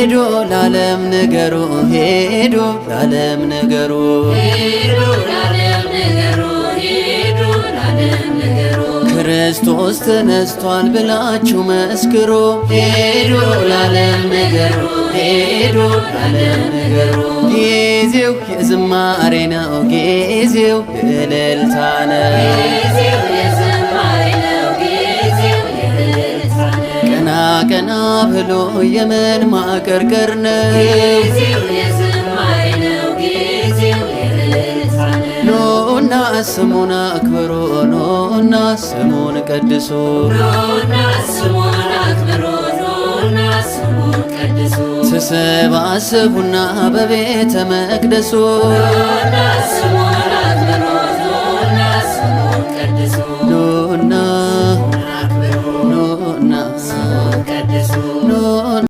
ሄዶ ለዓለም ንገሩ ሄዶ ለዓለም ንገሩ ክርስቶስ ተነስቷል ብላችሁ መስክሩ ሄዶ ለዓለም ንገሩ ሄዶ ለዓለም ንገሩ ጊዜው የዝማሬ ነው ጊዜው የእልልታ ነው ቀና ቀና ብሎ የምን ማቀርቀር ነው ኑና ስሙን አክብሩ ኑና ስሙን ቀድሱ ተሰባሰቡና በቤተ መቅደሱ